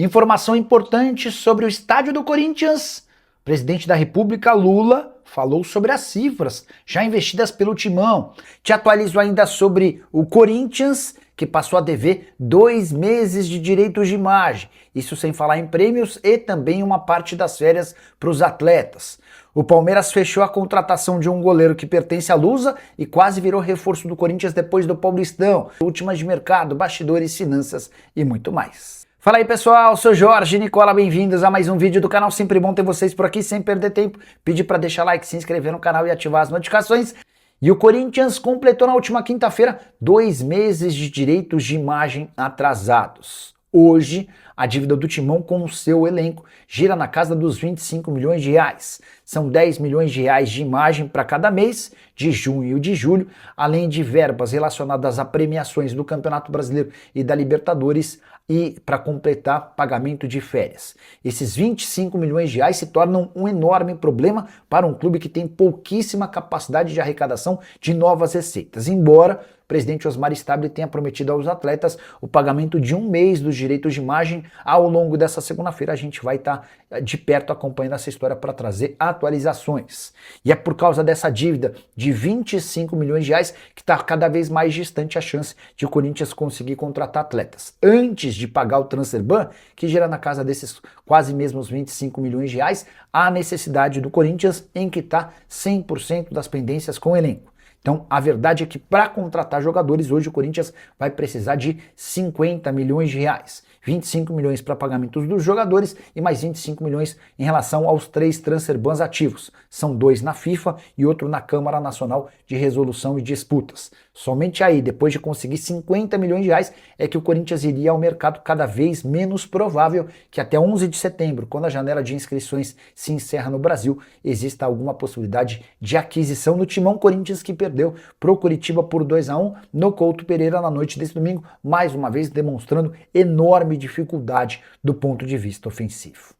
Informação importante sobre o estádio do Corinthians. O presidente da República, Lula, falou sobre as cifras já investidas pelo Timão. Te atualizo ainda sobre o Corinthians, que passou a dever 2 meses de direitos de imagem. Isso sem falar em prêmios e também uma parte das férias para os atletas. O Palmeiras fechou a contratação de um goleiro que pertence à Lusa e quase virou reforço do Corinthians depois do Paulistão. Últimas de mercado, bastidores, finanças e muito mais. Fala aí pessoal, sou Jorge Nicola, bem-vindos a mais um vídeo do canal, sempre bom ter vocês por aqui, sem perder tempo, pedir para deixar like, se inscrever no canal e ativar as notificações. E o Corinthians completou na última quinta-feira 2 meses de direitos de imagem atrasados. Hoje, a dívida do Timão com o seu elenco gira na casa dos 25 milhões de reais. São 10 milhões de reais de imagem para cada mês, de junho e de julho, além de verbas relacionadas a premiações do Campeonato Brasileiro e da Libertadores e para completar pagamento de férias. Esses 25 milhões de reais se tornam um enorme problema para um clube que tem pouquíssima capacidade de arrecadação de novas receitas, embora o presidente Osmar Stabile tenha prometido aos atletas o pagamento de 1 mês dos direitos de imagem. Ao longo dessa segunda-feira a gente vai estar de perto acompanhando essa história para trazer atualizações. E é por causa dessa dívida de 25 milhões de reais que está cada vez mais distante a chance de o Corinthians conseguir contratar atletas. Antes de pagar o transfer ban, que gera na casa desses quase mesmos 25 milhões de reais, há a necessidade do Corinthians em quitar 100% das pendências com o elenco. Então, a verdade é que para contratar jogadores, hoje o Corinthians vai precisar de 50 milhões de reais. 25 milhões para pagamentos dos jogadores e mais 25 milhões em relação aos 3 transfer bans ativos. São 2 na FIFA e outro na Câmara Nacional de Resolução e Disputas. Somente aí, depois de conseguir 50 milhões de reais, é que o Corinthians iria ao mercado, cada vez menos provável que até 11 de setembro, quando a janela de inscrições se encerra no Brasil, exista alguma possibilidade de aquisição no Timão. Corinthians que perdeu pro Curitiba por 2-1 no Couto Pereira na noite desse domingo, mais uma vez demonstrando enorme dificuldade do ponto de vista ofensivo.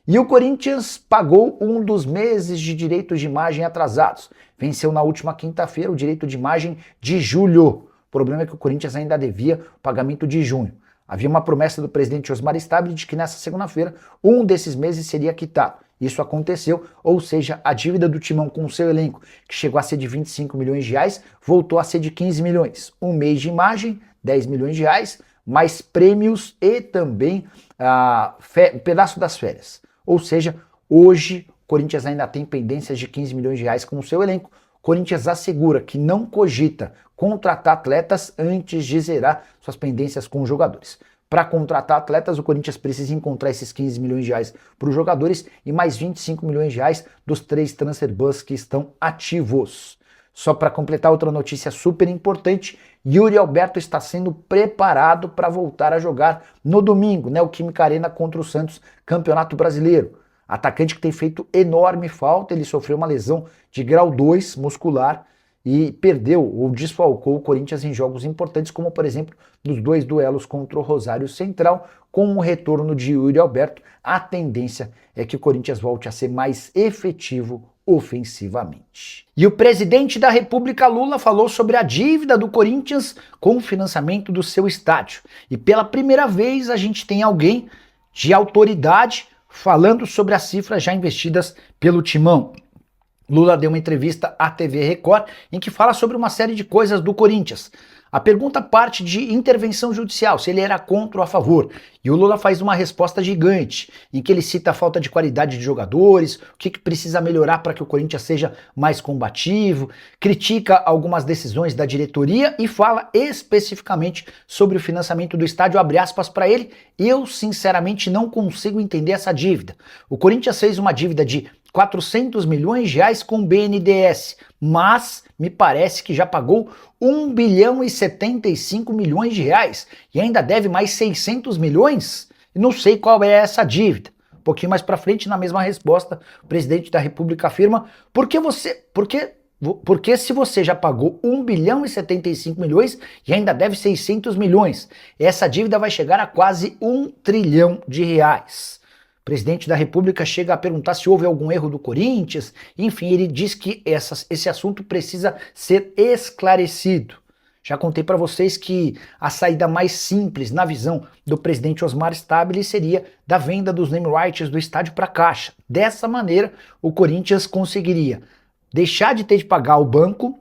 E o Corinthians pagou 1 dos meses de direitos de imagem atrasados. Venceu na última quinta-feira o direito de imagem de julho. O problema é que o Corinthians ainda devia o pagamento de junho. Havia uma promessa do presidente Osmar Stabile de que nessa segunda-feira 1 desses meses seria quitado. Isso aconteceu, ou seja, a dívida do Timão com o seu elenco, que chegou a ser de 25 milhões de reais, voltou a ser de 15 milhões. 1 mês de imagem, 10 milhões de reais, mais prêmios e também um pedaço das férias. Ou seja, hoje o Corinthians ainda tem pendências de 15 milhões de reais com o seu elenco. O Corinthians assegura que não cogita contratar atletas antes de zerar suas pendências com os jogadores. Para contratar atletas, o Corinthians precisa encontrar esses 15 milhões de reais para os jogadores e mais 25 milhões de reais dos 3 transfer bans que estão ativos. Só para completar outra notícia super importante, Yuri Alberto está sendo preparado para voltar a jogar no domingo, Neoquímica Arena contra o Santos, Campeonato Brasileiro. Atacante que tem feito enorme falta, ele sofreu uma lesão de grau 2 muscular e perdeu ou desfalcou o Corinthians em jogos importantes, como por exemplo nos 2 duelos contra o Rosário Central. Com o retorno de Yuri Alberto, a tendência é que o Corinthians volte a ser mais efetivo ofensivamente. E o presidente da República, Lula, falou sobre a dívida do Corinthians com o financiamento do seu estádio. E pela primeira vez a gente tem alguém de autoridade falando sobre as cifras já investidas pelo Timão. Lula deu uma entrevista à TV Record em que fala sobre uma série de coisas do Corinthians. A pergunta parte de intervenção judicial, se ele era contra ou a favor. E o Lula faz uma resposta gigante, em que ele cita a falta de qualidade de jogadores, o que precisa melhorar para que o Corinthians seja mais combativo, critica algumas decisões da diretoria e fala especificamente sobre o financiamento do estádio, abre aspas para ele: eu sinceramente não consigo entender essa dívida. O Corinthians fez uma dívida de 400 milhões de reais com o BNDES, mas me parece que já pagou 1 bilhão e 75 milhões de reais e ainda deve mais 600 milhões? E não sei qual é essa dívida. Um pouquinho mais para frente, na mesma resposta, o presidente da República afirma: porque se você já pagou 1 bilhão e 75 milhões e ainda deve 600 milhões, essa dívida vai chegar a quase 1 trilhão de reais. O presidente da República chega a perguntar se houve algum erro do Corinthians. Enfim, ele diz que esse assunto precisa ser esclarecido. Já contei para vocês que a saída mais simples, na visão do presidente Osmar Stabile, seria da venda dos name rights do estádio para a Caixa. Dessa maneira, o Corinthians conseguiria deixar de ter de pagar ao banco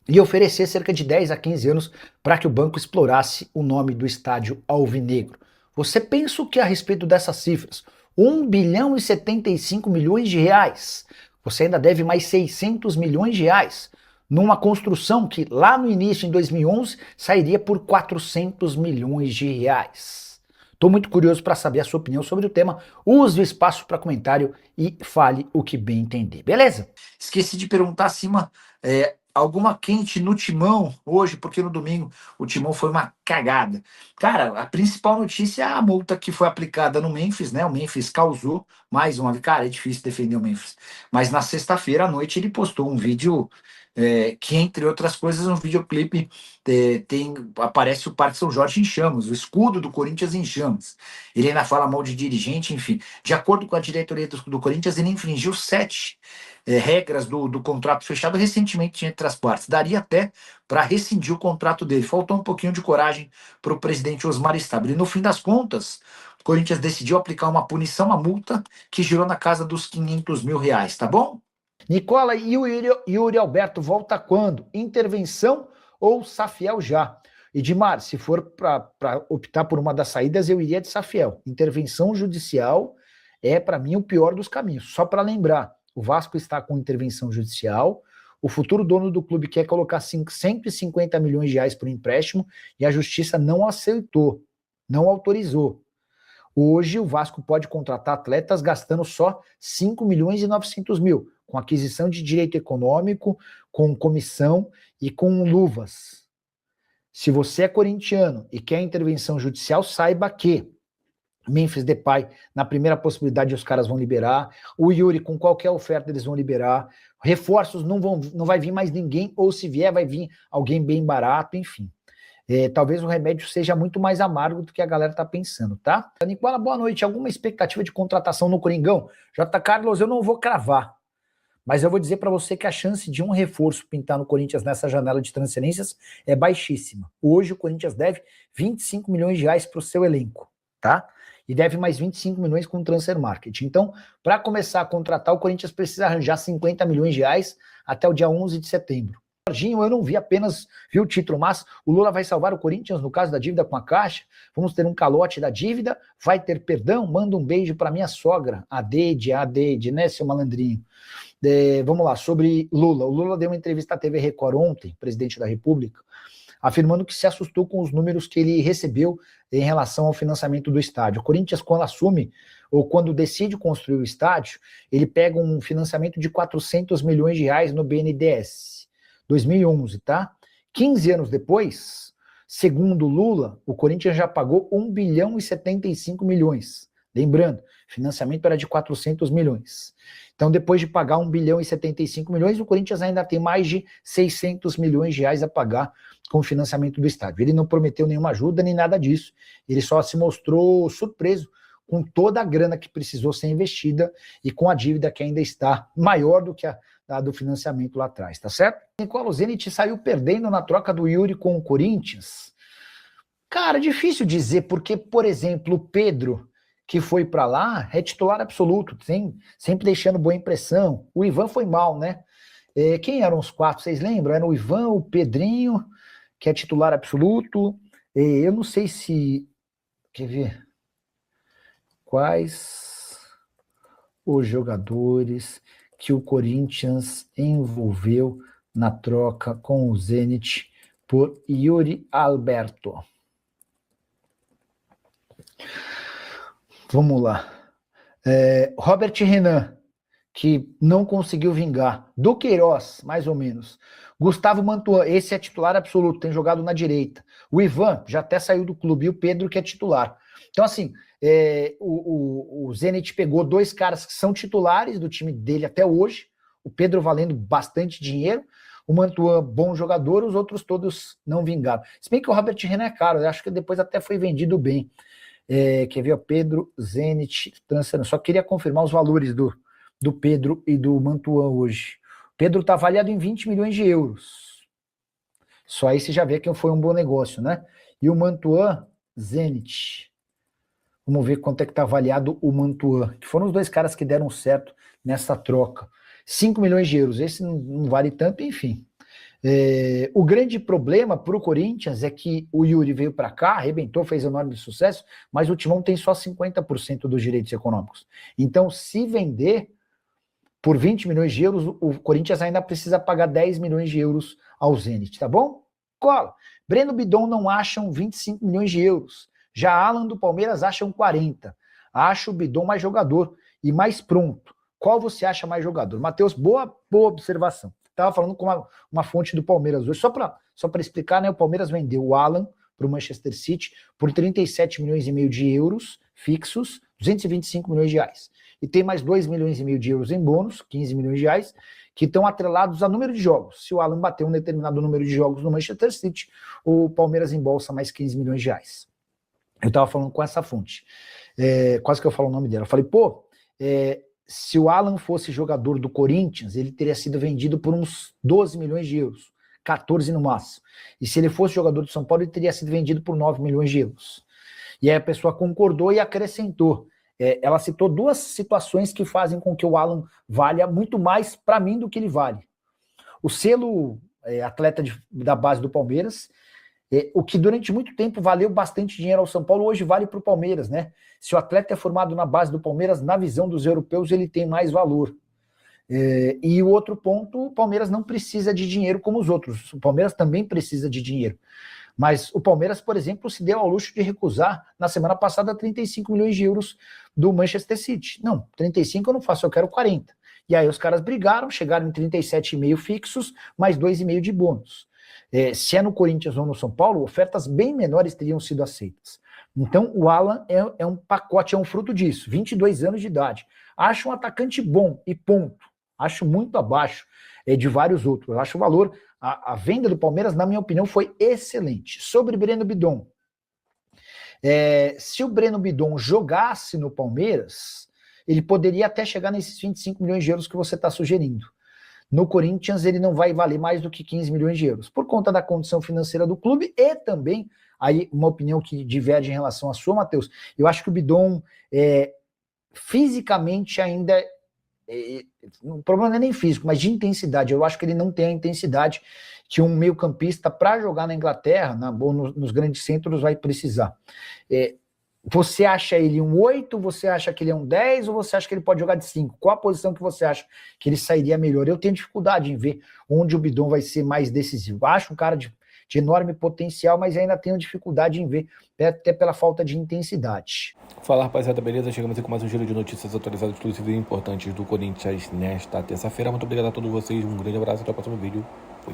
e oferecer cerca de 10 a 15 anos para que o banco explorasse o nome do estádio alvinegro. Você pensa o que a respeito dessas cifras? 1 bilhão e 75 milhões de reais. Você ainda deve mais 600 milhões de reais numa construção que lá no início, em 2011, sairia por 400 milhões de reais. Estou muito curioso para saber a sua opinião sobre o tema. Use o espaço para comentário e fale o que bem entender, beleza? Esqueci de perguntar acima alguma quente no Timão hoje, porque no domingo o Timão foi uma cagada. Cara, a principal notícia é a multa que foi aplicada no Memphis, né? O Memphis causou mais uma... Cara, é difícil defender o Memphis. Mas na sexta-feira à noite ele postou um vídeo que, entre outras coisas, um videoclipe aparece o Parque São Jorge em chamas, o escudo do Corinthians em chamas. Ele ainda fala mal de dirigente, enfim. De acordo com a diretoria do Corinthians, ele infringiu 7 regras do contrato fechado recentemente entre as partes. Daria até para rescindir o contrato dele. Faltou um pouquinho de coragem para o presidente Osmar Stabile. No fim das contas, o Corinthians decidiu aplicar uma punição, uma multa, que girou na casa dos 500 mil reais, tá bom? Nicola, e o Yuri Alberto volta quando? Intervenção ou Safiel já? Edmar, se for para optar por uma das saídas, eu iria de Safiel. Intervenção judicial é, para mim, o pior dos caminhos. Só para lembrar, o Vasco está com intervenção judicial, o futuro dono do clube quer colocar 150 milhões de reais para o empréstimo e a justiça não aceitou, não autorizou. Hoje o Vasco pode contratar atletas gastando só 5 milhões e 900 mil, com aquisição de direito econômico, com comissão e com luvas. Se você é corintiano e quer intervenção judicial, saiba que Memphis Depay, na primeira possibilidade, os caras vão liberar. O Yuri, com qualquer oferta, eles vão liberar. Reforços, não vai vir mais ninguém, ou se vier, vai vir alguém bem barato, enfim. Talvez o remédio seja muito mais amargo do que a galera tá pensando, tá? Nicola, boa noite. Alguma expectativa de contratação no Coringão? J. Carlos, eu não vou cravar, mas eu vou dizer para você que a chance de um reforço pintar no Corinthians nessa janela de transferências é baixíssima. Hoje o Corinthians deve 25 milhões de reais para o seu elenco, tá? E deve mais 25 milhões com o transfer market. Então, para começar a contratar, o Corinthians precisa arranjar 50 milhões de reais até o dia 11 de setembro. Jorginho, eu não vi, apenas vi o título, mas o Lula vai salvar o Corinthians no caso da dívida com a Caixa? Vamos ter um calote da dívida? Vai ter perdão? Manda um beijo para minha sogra, a Deide, né, seu malandrinho? Vamos lá, sobre Lula. O Lula deu uma entrevista à TV Record ontem, presidente da República, afirmando que se assustou com os números que ele recebeu em relação ao financiamento do estádio. O Corinthians, quando assume, ou quando decide construir o estádio, ele pega um financiamento de 400 milhões de reais no BNDES, 2011, tá? 15 anos depois, segundo Lula, o Corinthians já pagou 1 bilhão e 75 milhões. Lembrando, financiamento era de 400 milhões. Então, depois de pagar 1 bilhão e 75 milhões, o Corinthians ainda tem mais de 600 milhões de reais a pagar com o financiamento do estádio. Ele não prometeu nenhuma ajuda, nem nada disso. Ele só se mostrou surpreso com toda a grana que precisou ser investida e com a dívida que ainda está maior do que a do financiamento lá atrás, tá certo? Nicola, o Zenit saiu perdendo na troca do Yuri com o Corinthians? Cara, difícil dizer, porque, por exemplo, o Pedro, que foi para lá, é titular absoluto, sempre deixando boa impressão. O Ivan foi mal, né? Quem eram os 4, vocês lembram? Era o Ivan, o Pedrinho, que é titular absoluto. Eu não sei se... Quer ver? Quais os jogadores que o Corinthians envolveu na troca com o Zenit por Yuri Alberto? Vamos lá. Robert Renan, que não conseguiu vingar. Duqueiroz, mais ou menos. Gustavo Mantuan, esse é titular absoluto, tem jogado na direita. O Ivan já até saiu do clube, e o Pedro que é titular. Então, assim, o Zenit pegou 2 caras que são titulares do time dele até hoje, o Pedro valendo bastante dinheiro, o Mantuan, bom jogador, os outros todos não vingaram. Se bem que o Robert Renan é caro, eu acho que depois até foi vendido bem. Quer ver, o Pedro, Zenit, transferência. Só queria confirmar os valores do Pedro e do Mantuan hoje. O Pedro está avaliado em 20 milhões de euros. Só aí você já vê que foi um bom negócio, né? E o Mantuan, Zenit. Vamos ver quanto é que está avaliado o Mantuan, que foram os dois caras que deram certo nessa troca. 5 milhões de euros, esse não vale tanto, enfim. O grande problema para o Corinthians é que o Yuri veio para cá, arrebentou, fez enorme sucesso, mas o Timão tem só 50% dos direitos econômicos. Então, se vender por 20 milhões de euros, o Corinthians ainda precisa pagar 10 milhões de euros ao Zenit, tá bom? Cola. Breno Bidon não acham 25 milhões de euros. Já Alan do Palmeiras acham 40. Acho o Bidon mais jogador e mais pronto. Qual você acha mais jogador? Matheus, boa observação. Estava falando com uma fonte do Palmeiras hoje. Só para explicar, né? O Palmeiras vendeu o Alan para o Manchester City por 37 milhões e meio de euros fixos, 225 milhões de reais. E tem mais 2 milhões e meio de euros em bônus, 15 milhões de reais, que estão atrelados a número de jogos. Se o Alan bater um determinado número de jogos no Manchester City, o Palmeiras embolsa mais 15 milhões de reais. Eu estava falando com essa fonte. Quase que eu falo o nome dela. Eu falei, se o Alan fosse jogador do Corinthians, ele teria sido vendido por uns 12 milhões de euros, 14 no máximo. E se ele fosse jogador do São Paulo, ele teria sido vendido por 9 milhões de euros. E aí a pessoa concordou e acrescentou. Ela citou duas situações que fazem com que o Alan valha muito mais para mim do que ele vale. O selo atleta da base do Palmeiras, o que durante muito tempo valeu bastante dinheiro ao São Paulo, hoje vale para o Palmeiras, né? Se o atleta é formado na base do Palmeiras, na visão dos europeus, ele tem mais valor. E o outro ponto, o Palmeiras não precisa de dinheiro como os outros. O Palmeiras também precisa de dinheiro. Mas o Palmeiras, por exemplo, se deu ao luxo de recusar, na semana passada, 35 milhões de euros do Manchester City. Não, 35 eu não faço, eu quero 40. E aí os caras brigaram, chegaram em 37,5 fixos, mais 2,5 de bônus. Se é no Corinthians ou no São Paulo, ofertas bem menores teriam sido aceitas. Então o Alan é um pacote, é um fruto disso, 22 anos de idade. Acho um atacante bom e ponto. Acho muito abaixo de vários outros. Eu acho o valor, a venda do Palmeiras, na minha opinião, foi excelente. Sobre Breno Bidon. Se o Breno Bidon jogasse no Palmeiras, ele poderia até chegar nesses 25 milhões de euros que você está sugerindo. No Corinthians, ele não vai valer mais do que 15 milhões de euros, por conta da condição financeira do clube e também, aí uma opinião que diverge em relação à sua, Matheus, eu acho que o Bidon fisicamente ainda, o problema não é nem físico, mas de intensidade, eu acho que ele não tem a intensidade que um meio-campista para jogar na Inglaterra, ou nos grandes centros, vai precisar. Você acha ele um 8, você acha que ele é um 10, ou você acha que ele pode jogar de 5? Qual a posição que você acha que ele sairia melhor? Eu tenho dificuldade em ver onde o Bidon vai ser mais decisivo. Acho um cara de enorme potencial, mas ainda tenho dificuldade em ver, até pela falta de intensidade. Fala, rapaziada, beleza? Chegamos aqui com mais um giro de notícias atualizadas, exclusivas e importantes do Corinthians nesta terça-feira. Muito obrigado a todos vocês, um grande abraço, até o próximo vídeo. Fui.